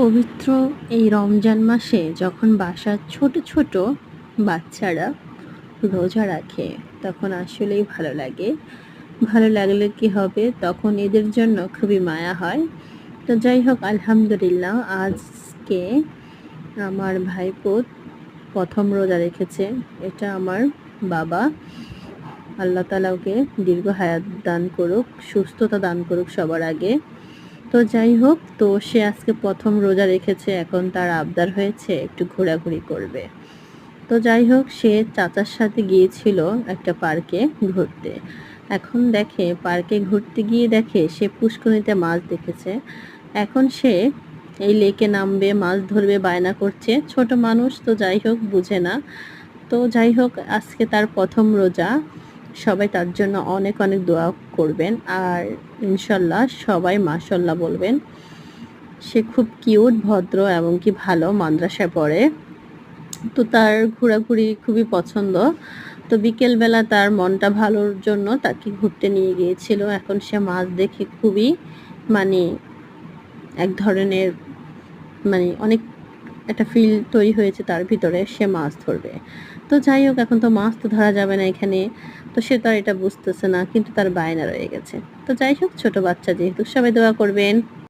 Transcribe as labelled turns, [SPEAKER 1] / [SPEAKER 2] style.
[SPEAKER 1] পবিত্র এই রমজান মাসে যখন বাসার ছোট ছোট বাচ্চারা রোজা রাখে তখন আসলেই ভালো লাগে। ভালো লাগলে কি হবে, তখন এদের জন্য খুবই মায়া হয়। তো যাই হোক, আলহামদুলিল্লাহ, আজকে আমার ভাইপো প্রথম রোজা রেখেছে। এটা আমার বাবা, আল্লাহ তাআলা ওকে দীর্ঘ হায়াত দান করুক, সুস্থতা দান করুক সবার আগে। তো যাই হোক, তো সে আজকে প্রথম রোজা রেখেছে। এখন তার আবদার হয়েছে একটু ঘোরাঘুরি করবে। তো যাই হোক, সে চাচার সাথে গিয়েছিল একটা পার্কে ঘুরতে। এখন দেখে, পার্কে ঘুরতে গিয়ে দেখে সে পুষ্করিণীতে মাছ দেখেছে। এখন সে এই লেকে নামবে, মাছ ধরবে, বায়না করছে। ছোট মানুষ তো, যাই হোক, বুঝে না। তো যাই হোক, আজকে তার প্রথম রোজা। সবাই তার জন্য অনেক অনেক দোয়া করবেন, আর ইনশাল্লাহ সবাই মাশাল্লাহ বলবেন। সে খুব কিউট, ভদ্র এবং কি ভালো, মাদ্রাসায় পড়ে। তো তার ঘোরাঘুরি খুবই পছন্দ। তো বিকেলবেলা তার মনটা ভালোর জন্য তাকে ঘুরতে নিয়ে গিয়েছিল। এখন সে মাছ দেখে খুবই মানে এক ধরনের অনেক একটা ফিল তৈরি হয়েছে তার ভিতরে, সে মাছ ধরবে। তো যাই হোক, এখন তো মাছ তো ধরা যাবে না এখানে। তো সে তো আর এটা বুঝতেছে না, কিন্তু তার বায়না রয়ে গেছে। তো যাই হোক, ছোট বাচ্চা যেহেতু, সবাই দোয়া করবেন।